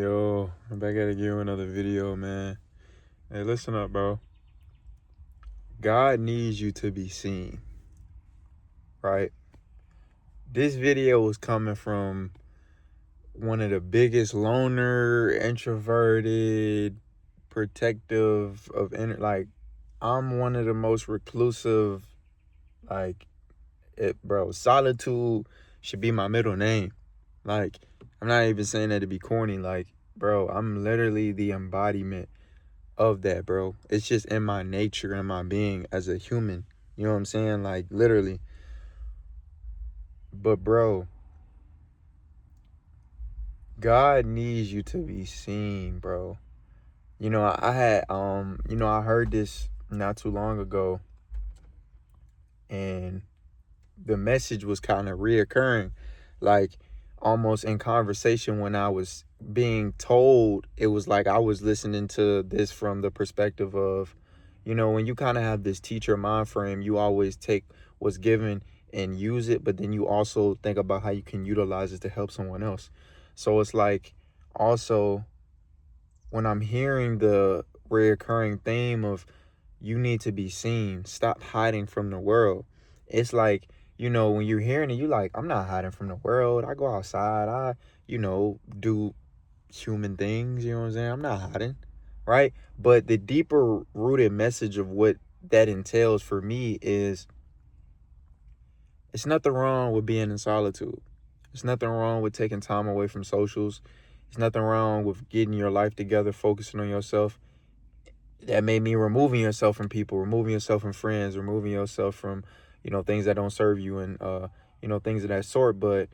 Yo, I'm back at it again with another video, man. Hey, listen up, bro. God needs you to be seen, right? This video was coming from one of the biggest loner, introverted, protective of like I'm one of the most reclusive, like bro, solitude should be my middle name. Like, I'm not even saying that to be corny, like, bro, I'm literally the embodiment of that, bro. It's just in my nature and my being as a human. You know what I'm saying? Like, literally. But, bro, God needs you to be seen, bro. I heard this not too long ago, and the message was kind of reoccurring, like almost in conversation when I was being told. It was like I was listening to this from the perspective of, when you kind of have this teacher mind frame, you always take what's given and use it, but then you also think about how you can utilize it to help someone else. So it's like, also, when I'm hearing the reoccurring theme of you need to be seen, stop hiding from the world, it's like, when you're hearing it, you like, I'm not hiding from the world. I go outside. I, do human things. You know what I'm saying? I'm not hiding, right? But the deeper rooted message of what that entails for me is, it's nothing wrong with being in solitude. There's nothing wrong with taking time away from socials. There's nothing wrong with getting your life together, focusing on yourself. That may mean removing yourself from people, removing yourself from friends, removing yourself from, things that don't serve you, and, things of that sort. But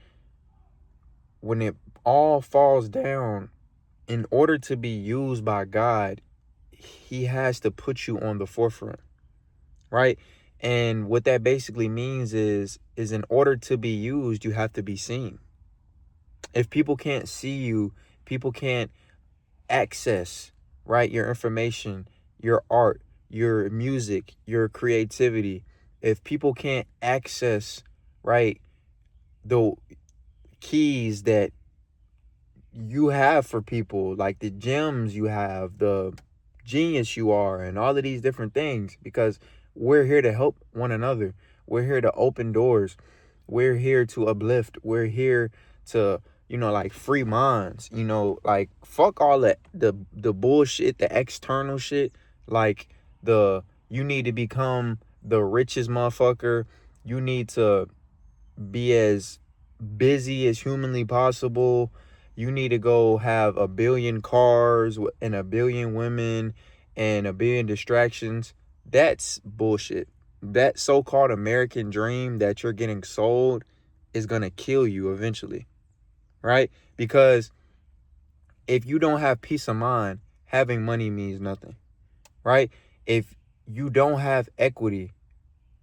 when it all falls down, in order to be used by God, he has to put you on the forefront, right? And what that basically means is in order to be used, you have to be seen. If people can't see you, people can't access, right, your information, your art, your music, your creativity. If people can't access, right, the keys that you have for people, like the gems you have, the genius you are, and all of these different things, because we're here to help one another. We're here to open doors. We're here to uplift. We're here to, like, free minds, like, fuck all that, the bullshit, the external shit, like you need to become the richest motherfucker. You need to be as busy as humanly possible. You need to go have a billion cars and a billion women and a billion distractions. That's bullshit. That so-called American dream that you're getting sold is going to kill you eventually, right? Because if you don't have peace of mind, having money means nothing, right? If you don't have equity,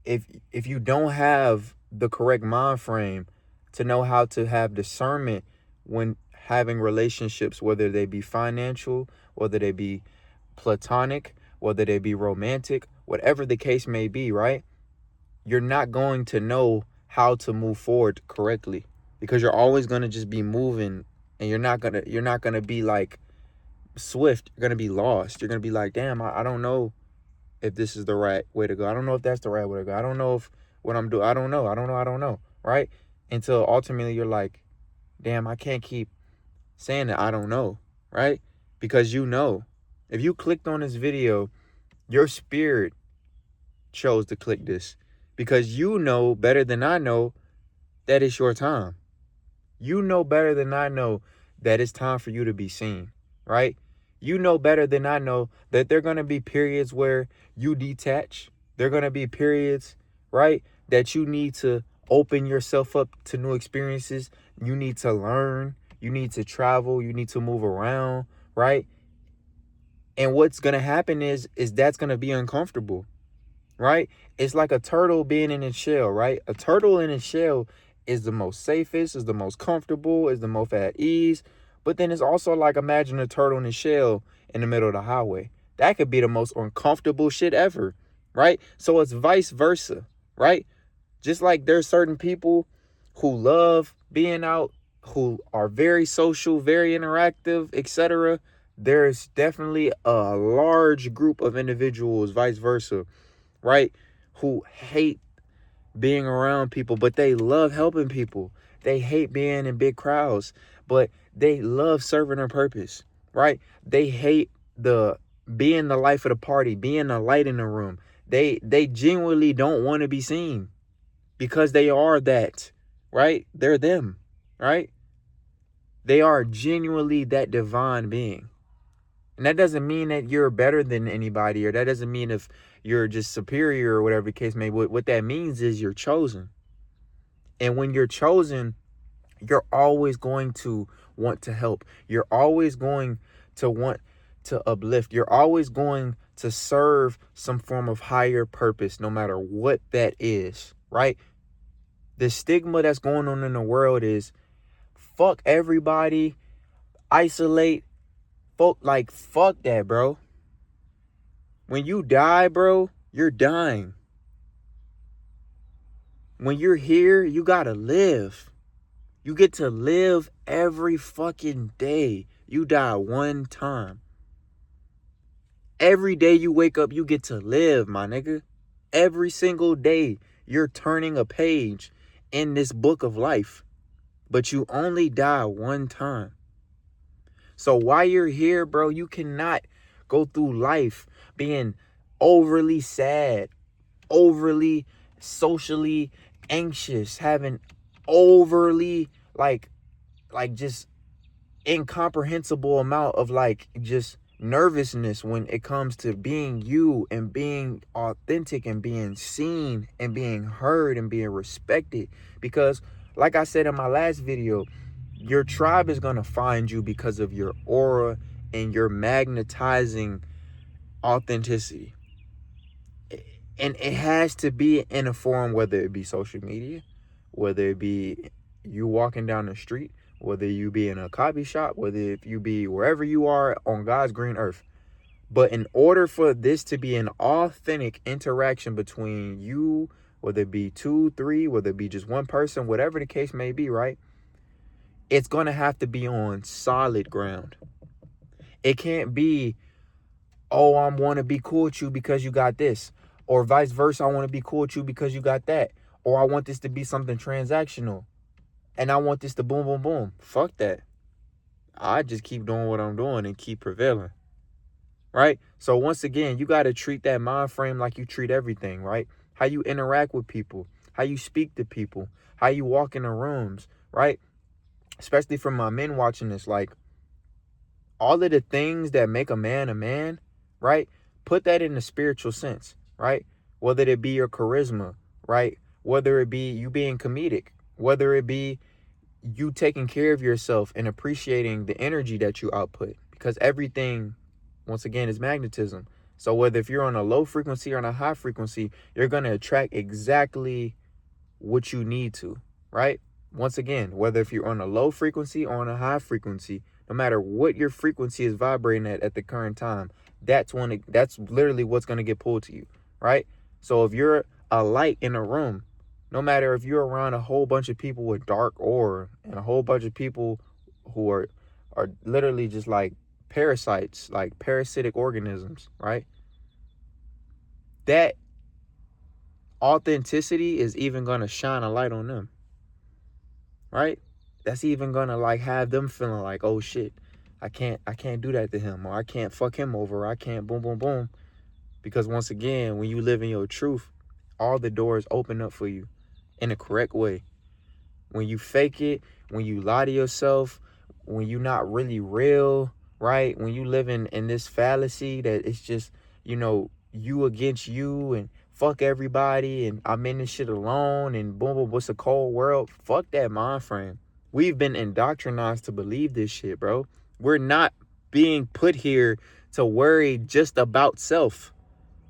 if you don't have the correct mind frame to know how to have discernment when having relationships, whether they be financial, whether they be platonic, whether they be romantic, whatever the case may be, right? You're not going to know how to move forward correctly, because you're always going to just be moving, and you're not going to be like swift. You're going to be lost. You're going to be like, damn, I don't know if this is the right way to go. I don't know if that's the right way to go. I don't know if what I'm doing, I don't know. I don't know. Right? Until ultimately you're like, damn, I can't keep saying that I don't know. Right? Because if you clicked on this video, your spirit chose to click this, because you know better than I know that it's your time. You know better than I know that it's time for you to be seen. Right? You know better than I know that there are going to be periods where you detach. There are going to be periods, right, that you need to open yourself up to new experiences. You need to learn. You need to travel. You need to move around, right? And what's going to happen is that's going to be uncomfortable, right? It's like a turtle being in its shell, right? A turtle in its shell is the most safest, is the most comfortable, is the most at ease. But then it's also like, imagine a turtle in a shell in the middle of the highway. That could be the most uncomfortable shit ever, right? So it's vice versa, right? Just like there's certain people who love being out who are very social, very interactive, etc., there's definitely a large group of individuals, vice versa, right, who hate being around people, but they love helping people. They hate being in big crowds, but they love serving a purpose, right? They hate the being the life of the party, being the light in the room. They genuinely don't want to be seen because they are that, right? They're them, right? They are genuinely that divine being. And that doesn't mean that you're better than anybody, or that doesn't mean if you're just superior or whatever the case may be. What that means is you're chosen. And when you're chosen, you're always going to want to help. You're always going to want to uplift. You're always going to serve some form of higher purpose, no matter what that is, right? The stigma that's going on in the world is fuck everybody, isolate, fuck that, bro. When you die, bro, you're dying. When you're here, you gotta live. You get to live every fucking day. You die one time. Every day you wake up, you get to live, my nigga. Every single day, you're turning a page in this book of life. But you only die one time. So while you're here, bro, you cannot go through life being overly sad, overly socially anxious, having overly just incomprehensible amount of just nervousness when it comes to being you and being authentic and being seen and being heard and being respected. Because like I said in my last video, your tribe is going to find you because of your aura and your magnetizing authenticity. And it has to be in a form, whether it be social media, whether it be you walking down the street, whether you be in a coffee shop, whether if you be wherever you are on God's green earth. But in order for this to be an authentic interaction between you, whether it be 2, 3, whether it be just one person, whatever the case may be, right? It's going to have to be on solid ground. It can't be, oh, I want to be cool with you because you got this. Or vice versa, I want to be cool with you because you got that. Or I want this to be something transactional. And I want this to boom, boom, boom. Fuck that. I just keep doing what I'm doing and keep prevailing. Right? So once again, you got to treat that mind frame like you treat everything, right? How you interact with people, how you speak to people, how you walk in the rooms, right? Especially for my men watching this, like all of the things that make a man, right? Put that in the spiritual sense, right? Whether it be your charisma, right? Whether it be you being comedic, whether it be you taking care of yourself and appreciating the energy that you output, because everything, once again, is magnetism. So whether if you're on a low frequency or on a high frequency, you're going to attract exactly what you need to, right? Once again, whether if you're on a low frequency or on a high frequency, no matter what your frequency is vibrating at the current time, that's literally what's going to get pulled to you, right? So if you're a light in a room, no matter if you're around a whole bunch of people with dark aura and a whole bunch of people who are literally just like parasites, like parasitic organisms, right? That authenticity is even going to shine a light on them, right? That's even going to like have them feeling like, oh shit, I can't do that to him, or I can't fuck him over, or I can't boom, boom, boom. Because once again, when you live in your truth, all the doors open up for you in the correct way. When you fake it, when you lie to yourself, when you're not really real, right? When you live in this fallacy that it's just, you against you and fuck everybody and I'm in this shit alone and boom, boom, what's a cold world? Fuck that mind frame. We've been indoctrinized to believe this shit, bro. We're not being put here to worry just about self.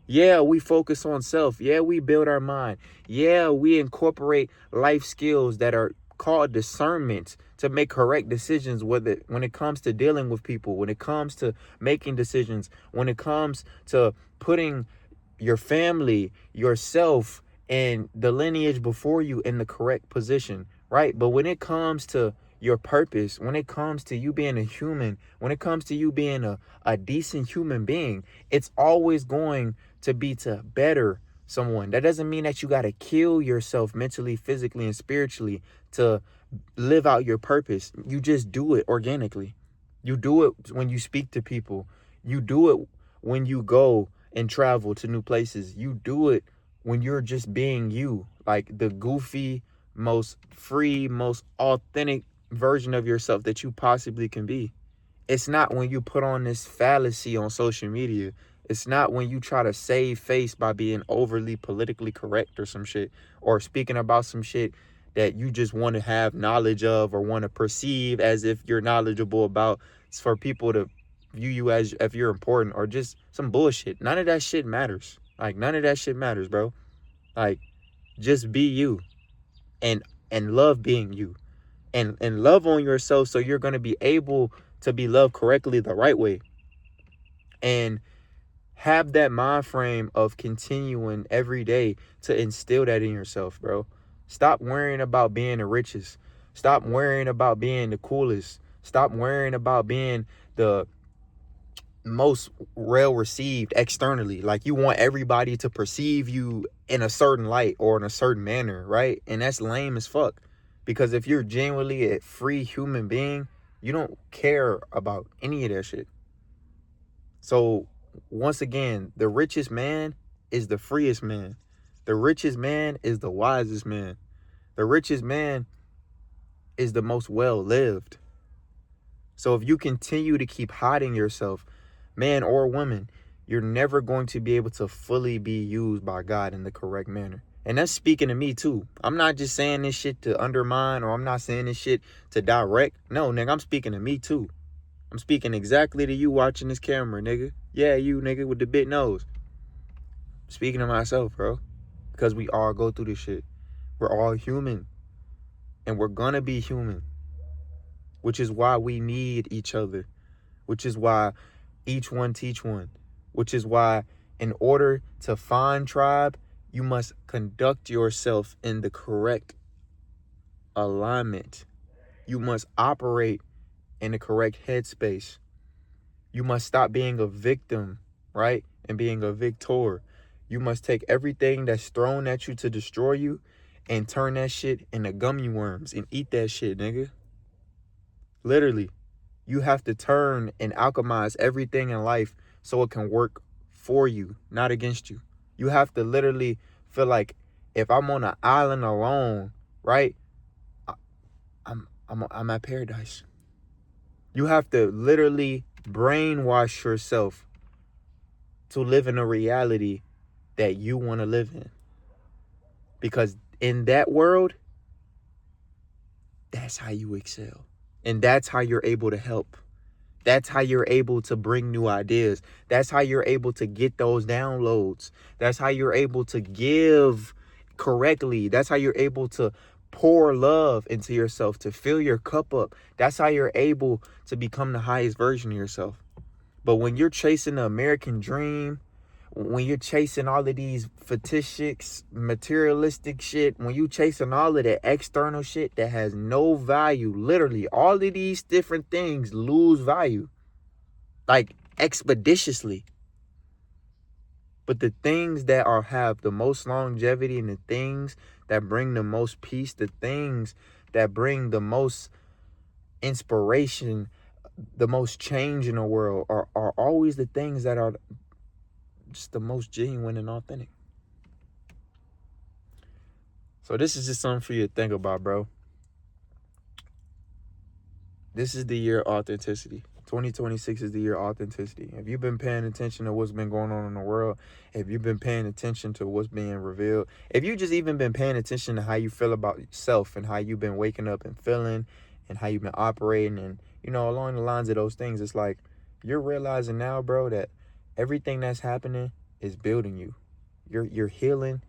Yeah, we focus on self. Yeah, we build our mind. Yeah, we incorporate life skills that are called discernment to make correct decisions when it comes to dealing with people, when it comes to making decisions, when it comes to putting your family, yourself, and the lineage before you in the correct position, right? But when it comes to your purpose, when it comes to you being a human, when it comes to you being a decent human being, it's always going to be to better someone. That doesn't mean that you got to kill yourself mentally, physically, and spiritually to live out your purpose. You just do it organically. You do it when you speak to people. You do it when you go and travel to new places. You do it when you're just being you, like the goofy, most free, most authentic version of yourself that you possibly can be. It's not when you put on this fallacy on social media. It's not when you try to save face by being overly politically correct or some shit, or speaking about some shit that you just want to have knowledge of or want to perceive as if you're knowledgeable about. It's for people to view you as if you're important, or just some bullshit. None of that shit matters. Like, none of that shit matters, bro. Like, just be you, and love being you, and love on yourself, so you're going to be able to be loved correctly the right way. And have that mind frame of continuing every day to instill that in yourself, bro. Stop worrying about being the richest. Stop worrying about being the coolest. Stop worrying about being the most well received externally. Like, you want everybody to perceive you in a certain light or in a certain manner, right? And that's lame as fuck. Because if you're genuinely a free human being, you don't care about any of that shit. So once again, the richest man is the freest man. The richest man is the wisest man. The richest man is the most well-lived. So if you continue to keep hiding yourself, man or woman, you're never going to be able to fully be used by God in the correct manner. And that's speaking to me too. I'm not just saying this shit to undermine, or I'm not saying this shit to direct. No, nigga, I'm speaking to me too. I'm speaking exactly to you watching this camera, nigga. Yeah, you, nigga, with the big nose. I'm speaking to myself, bro. Because we all go through this shit. We're all human. And we're gonna be human. Which is why we need each other. Which is why each one teach one. Which is why, in order to find tribe, you must conduct yourself in the correct alignment. You must operate in the correct headspace. You must stop being a victim, right? And being a victor. You must take everything that's thrown at you to destroy you and turn that shit into gummy worms and eat that shit, nigga. Literally. You have to turn and alchemize everything in life so it can work for you, not against you. You have to literally feel like, if I'm on an island alone, right? I'm at paradise. You have to literally brainwash yourself to live in a reality that you want to live in. Because in that world, that's how you excel. And that's how you're able to help. That's how you're able to bring new ideas. That's how you're able to get those downloads. That's how you're able to give correctly. That's how you're able to pour love into yourself, to fill your cup up. That's how you're able to become the highest version of yourself. But when you're chasing the American dream, when you're chasing all of these fictitious, materialistic shit, when you chasing all of the external shit that has no value, literally, all of these different things lose value, like, expeditiously. But the things that have the most longevity, and the things that bring the most peace, the things that bring the most inspiration, the most change in the world, are always the things that are just the most genuine and authentic. So this is just something for you to think about, bro. This is the year of authenticity. 2026 is the year of authenticity. If you've been paying attention to what's been going on in the world, if you've been paying attention to what's being revealed, if you just even been paying attention to how you feel about yourself and how you've been waking up and feeling and how you've been operating, and, you know, along the lines of those things, it's like you're realizing now, bro, that everything that's happening is building you. You're healing.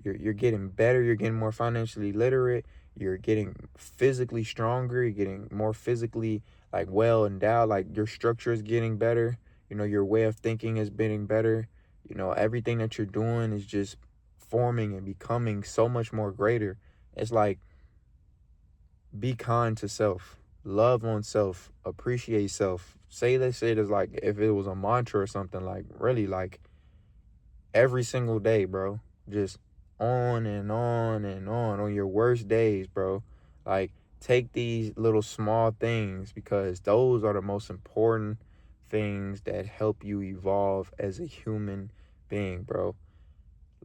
You're getting better. You're getting more financially literate. You're getting physically stronger. You're getting more physically, like, well endowed. Like, your structure is getting better. You know, your way of thinking is getting better. You know, everything that you're doing is just forming and becoming so much more greater. It's like Be kind to self. Love on self. Appreciate self. Say this shit is like, if it was a mantra or something, like really like every single day, bro. Just on and on and on your worst days, bro. Like, take these little small things, because those are the most important things that help you evolve as a human being, bro.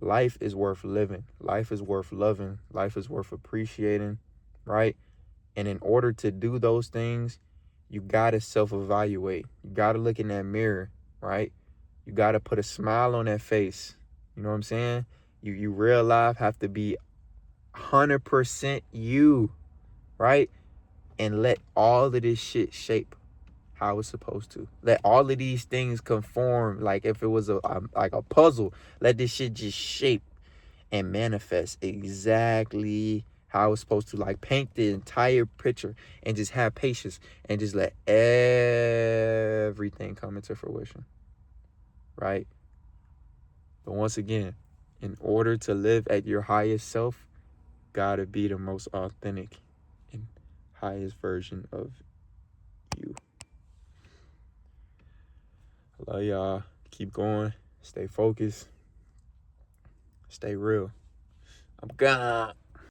Life is worth living. Life is worth loving. Life is worth appreciating, right? And in order to do those things, you got to self-evaluate. You got to look in that mirror, right? You got to put a smile on that face. You know what I'm saying? You real life have to be 100% you, right? And let all of this shit shape how it's supposed to. Let all of these things conform, like if it was like a puzzle. Let this shit just shape and manifest exactly how it's supposed to. Like, paint the entire picture and just have patience and just let everything come into fruition, right? But once again, in order to live at your highest self, gotta be the most authentic and highest version of you. I love y'all. Keep going. Stay focused. Stay real. I'm gone.